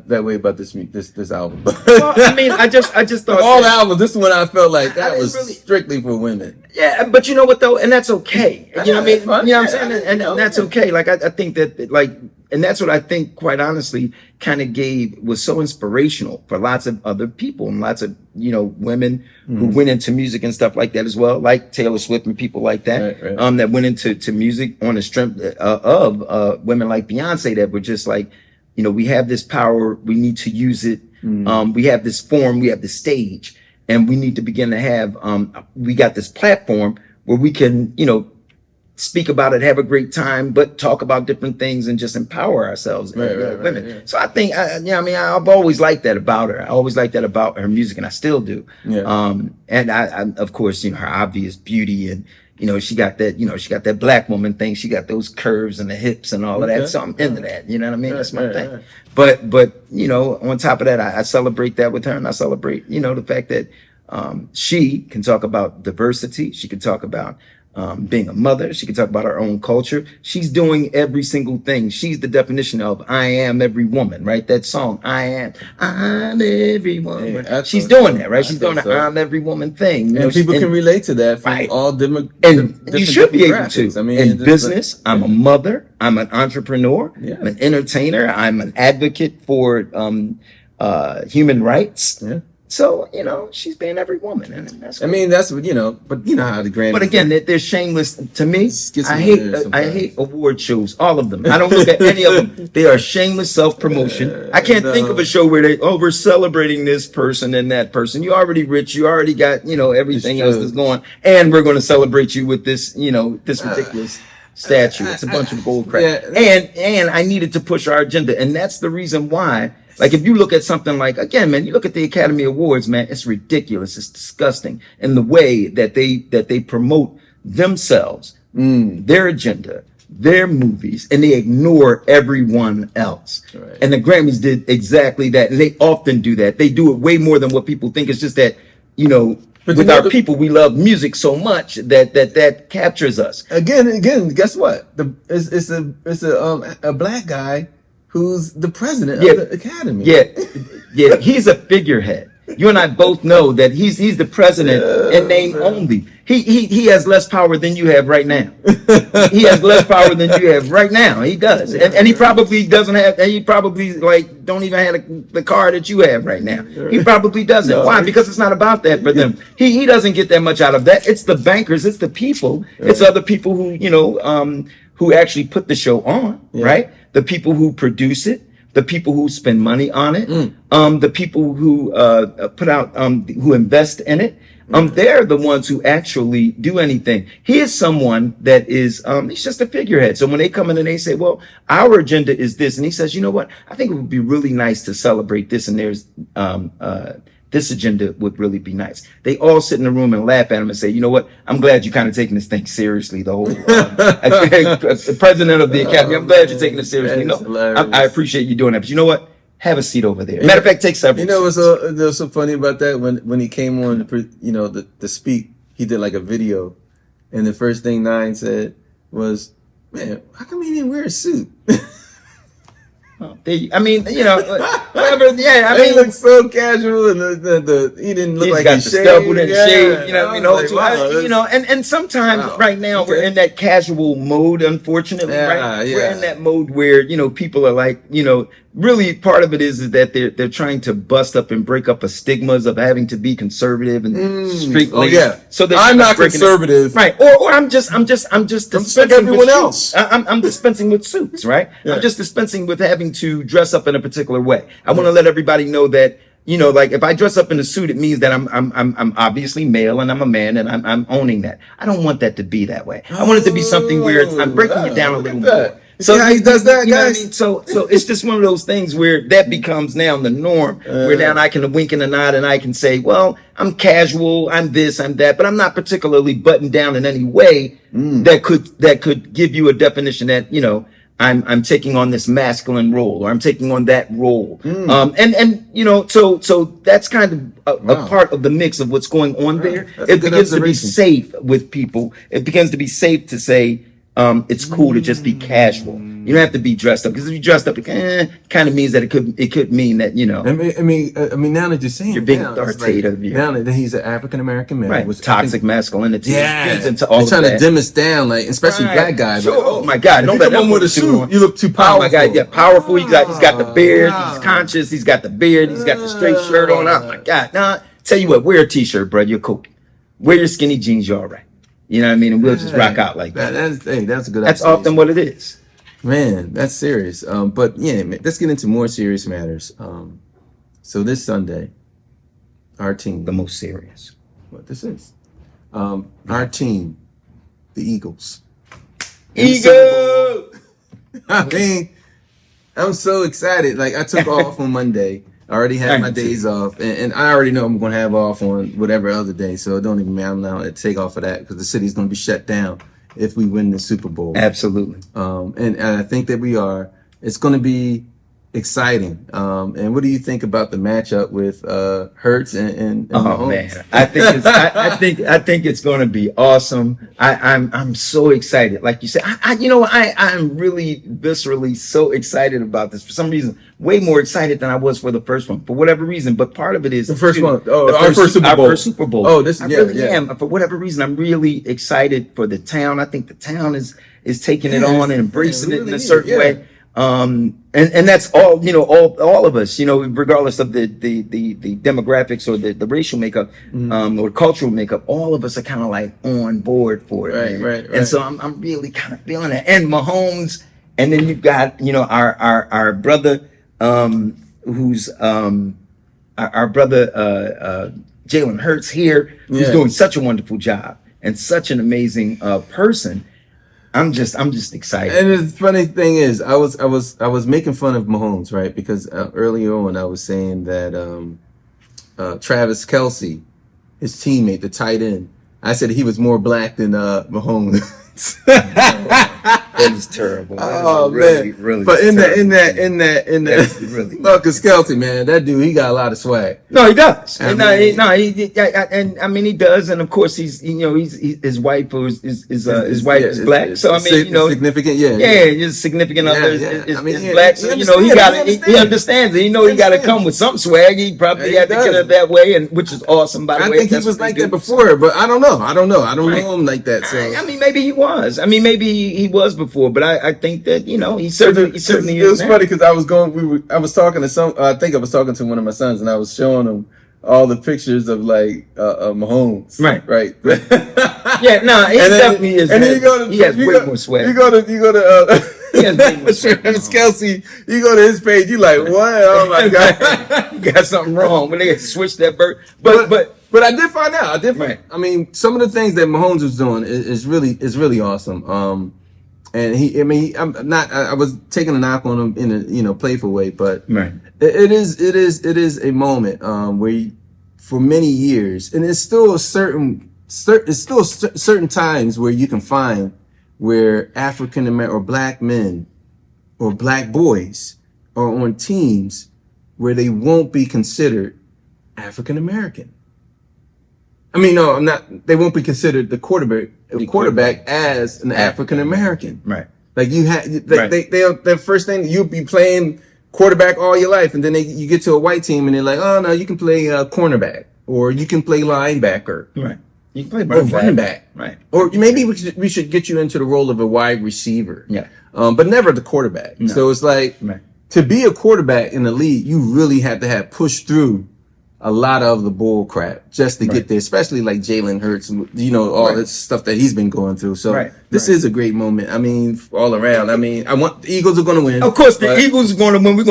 that way about this album.
Well, I mean, I just thought
all the albums. This one I felt like that was strictly for women.
Yeah, but you know what though, and that's okay. You know what I mean? Fun. You know what I'm saying? And that's okay. Like I think that and that's what I think, quite honestly, kind of was so inspirational for lots of other people and lots of women who went into music and stuff like that as well, like Taylor Swift and people like that, that went into music on the strength of women like Beyonce that were just like, we have this power, we need to use it. We have this form, we have this stage, and we need to begin to have we got this platform where we can speak about it, have a great time, but talk about different things and just empower ourselves, women. Yeah. So I think, I've always liked that about her. I always liked that about her music, and I still do. Yeah. And I, of course, her obvious beauty, and she got that Black woman thing. She got those curves and the hips and all of that. So I'm into that. You know what I mean? That's my thing. Right. But on top of that, I celebrate that with her, and I celebrate the fact that she can talk about diversity. She can talk about being a mother. She can talk about her own culture. She's doing every single thing. She's the definition of I am every woman, right? That song, I'm every woman. Yeah, she's doing that, right? She's doing the I'm every woman thing.
And people can relate to that from all different.
And you should be able to. I mean, in business, I'm a mother. I'm an entrepreneur. Yeah. I'm an entertainer. I'm an advocate for human rights. Yeah. So, she's being every woman. And that's cool.
I mean, that's what, but you know how the Grammy.
But again, they're shameless. To me, I hate award shows, all of them. I don't look at any of them. They are shameless self-promotion. I can't think of a show where we're celebrating this person and that person. You're already rich. You already got, everything else that's going. And we're going to celebrate you with this, this ridiculous statue. It's a bunch of gold crap. Yeah. And I needed to push our agenda. And that's the reason why. Like, if you look at something like, again, man, you look at the Academy Awards, man, it's ridiculous. It's disgusting. And the way that they promote themselves, their agenda, their movies, and they ignore everyone else. Right. And the Grammys did exactly that. And they often do that. They do it way more than what people think. It's just that, but with our people, we love music so much that captures us. Again,
guess what? It's a black guy who's the president of the Academy.
Yeah, he's a figurehead. You and I both know that he's the president in name only. He has less power than you have right now. He has less power than you have right now. He does, and he probably doesn't have. He probably don't even have the car that you have right now. He probably doesn't. Why? Because it's not about that for them. He doesn't get that much out of that. It's the bankers. It's the people. It's other people who who actually put the show on, right? The people who produce it, the people who spend money on it, the people who put out, who invest in it. They're the ones who actually do anything. He is someone that is, he's just a figurehead. So when they come in and they say, well, our agenda is this, and he says, you know what? I think it would be really nice to celebrate this, and there's, this agenda would really be nice. They all sit in the room and laugh at him and say, you know what? I'm glad you're kind of taking this thing seriously. The whole president of the Academy, I'm glad you're taking it seriously. I appreciate you doing that. But you know what? Have a seat over there. Matter of fact, take several.
What's so funny about that? When he came on, to speak, he did like a video, and the first thing Nine said was, "Man, how come he didn't wear a suit?"
I mean, whatever. Yeah, I mean,
he looked so casual, and he didn't look like
he stubble and shaved. And sometimes right now we're in that casual mode. Unfortunately, right? We're in that mode where people are like, really part of it is that they're trying to bust up and break up the stigmas of having to be conservative and straight.
So I'm not conservative,
right? Or I'm just dispensing
everyone else.
I'm dispensing with suits, right? I'm just dispensing with having to dress up in a particular way. I want to let everybody know that like if I dress up in a suit, it means that I'm obviously male and I'm a man, and I'm owning that. I don't want that to be that way. I want it to be something where I'm breaking it down a little more.
So how he does that, guys?
So it's just one of those things where that becomes now the norm. Where now I can wink and a nod, and I can say, well, I'm casual, I'm this, I'm that, but I'm not particularly buttoned down in any way that could give you a definition that I'm taking on this masculine role, or I'm taking on that role. So that's kind of a part of the mix of what's going on there. It begins to be safe with people. It begins to be safe to say, it's cool to just be casual. You don't have to be dressed up, because if you dressed up, it kind of means that it could mean that
I mean, now that you're saying,
you're being authoritative.
Now that he's an African American man,
right? With toxic masculinity,
into all they're trying to dim us down, like especially black guys.
Sure. Oh my God! Don't let them
with a suit. You look too powerful.
Oh my God! Yeah, powerful. He's got the beard. He's conscious. He's got the beard. He's got the straight shirt on. Oh my God! Now, tell you what, wear a t-shirt, bro. You're cool. Wear your skinny jeans. You're all right. You know what I mean? And we'll just rock out like that.
That's a good.
That's often what it is.
Man, that's serious. But yeah, let's get into more serious matters. So this Sunday, our team,
the most serious.
What this is, our team, the Eagles.
Eagle.
I mean, I'm so excited. Like I took off on Monday. I already had my days off, and I already know I'm going to have off on whatever other day, so it don't even matter. I'm not going to take off of that because the city's going to be shut down if we win the Super Bowl.
Absolutely.
And I think that we are. It's going to be exciting. And what do you think about the matchup with Hurts and Mahomes?
Man, I think it's going to be awesome. I'm so excited. Like you said, I'm really viscerally so excited about this. For some reason, way more excited than I was for the first one, for whatever reason. But part of it is
the first one.
Our first Super Bowl.
Oh, this
I really am. For whatever reason, I'm really excited for the town. I think the town is taking it on and embracing it in a certain way. And that's all, all of us, regardless of the demographics or the racial makeup, or cultural makeup, all of us are kind of like on board for it.
Right.
And so I'm really kind of feeling it. And Mahomes, and then you've got, our brother, who's, our brother, Jalen Hurts here, who's doing such a wonderful job and such an amazing, person. I'm just excited.
And the funny thing is, I was making fun of Mahomes, right? Because earlier on, I was saying that Travis Kelce, his teammate, the tight end, I said he was more black than Mahomes.
That is terrible.
Oh
really,
man,
really.
But in that,
really.
Marcus Kelce, man, that dude, he got a lot of swag.
No, he does. And I mean, he does. And of course, he's his wife his wife is black. So I mean,
significant,
his significant other is black. So he understands it. He got to come with some swag. He probably had to get it that way, and which is awesome. By the way,
I think he was like that before, but I don't know. I don't know him like that. So
I mean, maybe he was. I mean, maybe he was before, but I think that he certainly is.
It was funny because I was talking to I think I was talking to one of my sons, and I was showing him all the pictures of like Mahomes. Right.
Yeah, no, he definitely is.
And then
he has way more swag.
You go to Travis Kelce, you go to his page, you like, what? Oh my God.
You got something wrong when they had to switch that bird.
But I did find out. I mean, some of the things that Mahomes was doing is really awesome. And I was taking a knock on him in a playful way, but it is a moment where for many years, and it's still certain times where you can find where African American or black men or black boys are on teams where they won't be considered African American. I mean, no, I'm not. They won't be considered the quarterback as an African American.
Right.
Like you had, the first thing you'll be playing quarterback all your life, and then you get to a white team, and they're like, oh no, you can play cornerback, or you can play linebacker.
Right. You can play
running back.
Right.
Or maybe we should get you into the role of a wide receiver.
Yeah.
But never the quarterback. No. So it's like to be a quarterback in the league, you really have to have pushed through a lot of the bull crap just to get there, especially like Jalen Hurts, all this stuff that he's been going through. So this is a great moment. I mean, all around. I mean, the Eagles are going to win.
Of course, the Eagles are going to win. We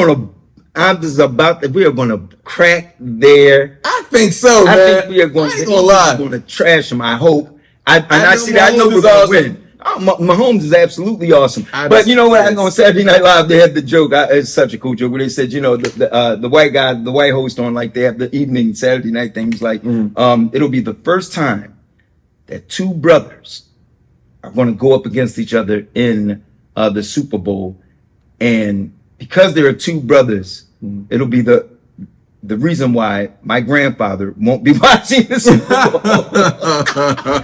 are going to crack their.
I think so, man.
I think we are going to trash them. I hope. I know we're going to win. Oh, Mahomes is absolutely awesome. But you know what? On Saturday Night Live, they had the joke. It's such a cool joke where they said, the white guy, the white host on like they have the evening Saturday night thing. He's like, it'll be the first time that two brothers are going to go up against each other in the Super Bowl, and because there are two brothers, it'll be the reason why my grandfather won't be watching the Super Bowl.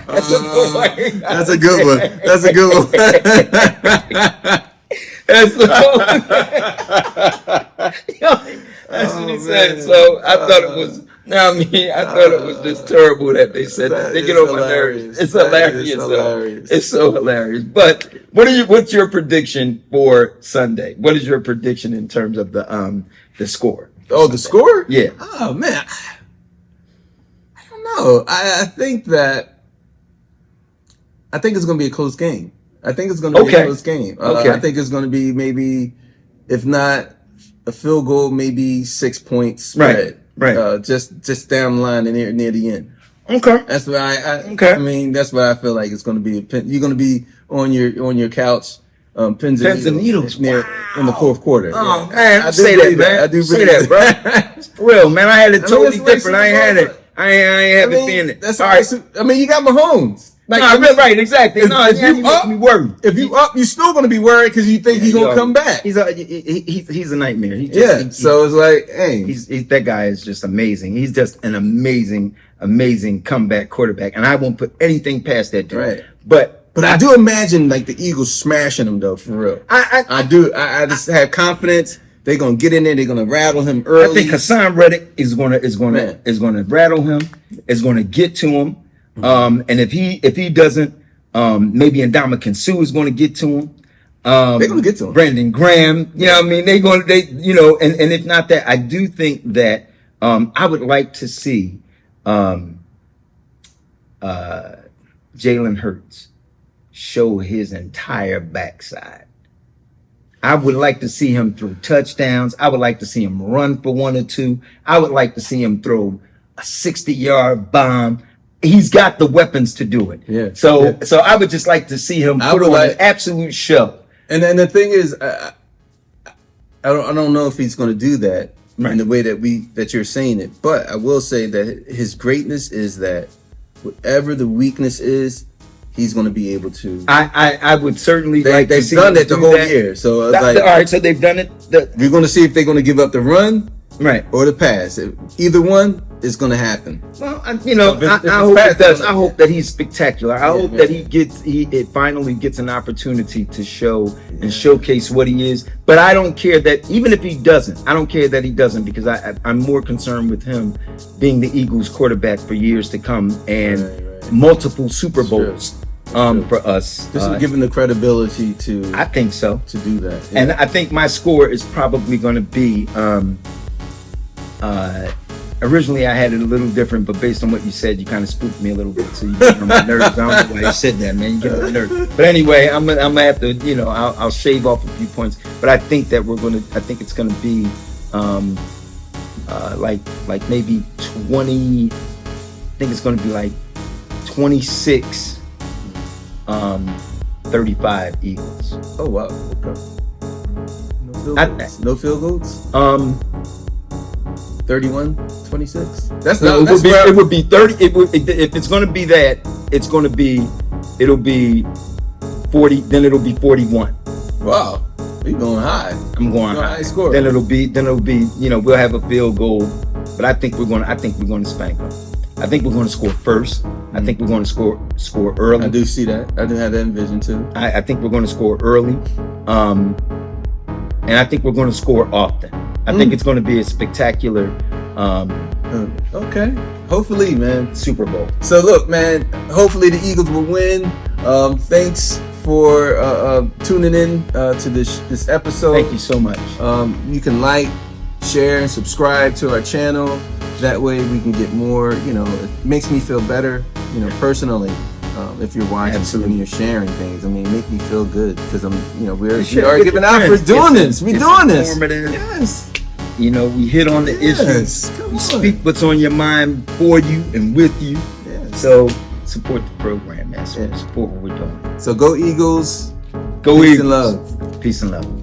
That's a good one. That's a good one.
That's what he said. So I thought it was. I thought it was just terrible that they said that. They get on my nerves. It's hilarious. It's so hilarious. But what's your prediction for Sunday? What is your prediction in terms of the score?
Oh, the score?
Yeah.
Oh man, I don't know. I think it's going to be a close game. I think it's going to be a close game. I think it's going to be maybe, if not a field goal, maybe 6 point spread. Right. Just down the line and near the end.
Okay.
That's what I mean, that's what I feel like it's going to be. You're going to be on your couch. Pins and needles in the fourth quarter.
Oh man, I say that, man. I do say that, bro. For real, man. I had it totally different. I ain't had it. I ain't have it being it.
That's all right. I mean, you got Mahomes. Like,
right, exactly.
If you
make me worried.
If you up, you're still gonna be worried because you think he's gonna come back.
He's a nightmare.
So it's like, hey,
that guy is just amazing. He's just an amazing comeback quarterback, and I won't put anything past that dude.
Right.
But
I do imagine like the Eagles smashing him though, for real. I do. I just have confidence. They're gonna get in there. They're gonna rattle him early.
I think Hassan Reddick is gonna rattle him. Is gonna get to him. And if he doesn't, maybe Ndamukong Suh is gonna get to him.
They're gonna get to him.
Brandon Graham. You know what I mean? And if not that, I do think that I would like to see Jalen Hurts show his entire backside. I would like to see him throw touchdowns. I would like to see him run for 1 or 2. I would like to see him throw a 60-yard bomb. He's got the weapons to do it.
Yeah.
So I would just like to see him put on an absolute show.
And then the thing is, I don't know if he's going to do that in the way that you're saying it. But I will say that his greatness is that whatever the weakness is, he's going to be able to.
I would certainly like to see.
They've done that the whole year. So
all right, so they've done it.
We're going to see if they're going to give up the run,
right,
or the pass. Either one is going to happen.
Well, I hope it does. I hope that he's spectacular. I hope that he finally gets an opportunity to show and showcase what he is. But I don't care that even if he doesn't. I don't care that he doesn't, because I'm more concerned with him being the Eagles quarterback for years to come and multiple Super Bowls for us.
This is giving the credibility to.
I think so.
To do that,
and I think my score is probably going to be. Originally, I had it a little different, but based on what you said, you kind of spooked me a little bit. So you get on my nerves. I don't know why you said that, man. You get on my nerves. But anyway, I'm gonna have to, I'll shave off a few points. But I think that I think it's gonna be, like maybe 20. I think it's gonna be like 26, 35 Eagles.
Oh wow. Okay. No field goals. 31-26. That's
no. It would be 30. If it's going to be that, it'll be 40. Then it'll be 41.
Wow, you going high?
I'm going high.
Score.
Then it'll be. We'll have a field goal, but I think we're going to spank them. I think we're going to score first. I think we're going to score early.
I do see that. I do have that vision too.
I think we're going to score early, and I think we're going to score often. I think it's going to be a spectacular.
Okay. Hopefully, man.
Super Bowl.
So look, man. Hopefully the Eagles will win. Thanks for tuning in to this episode.
Thank you so much.
You can like, share, and subscribe to our channel. That way we can get more. It makes me feel better. Personally. If you're watching and you're sharing things, make me feel good because we are giving out for doing this. We're doing this. Yes.
We hit on the issues. We speak what's on your mind for you and with you. Yes. So support the program, man. Support what we're doing.
So go Eagles.
Go Eagles.
Peace and love.
Peace and love.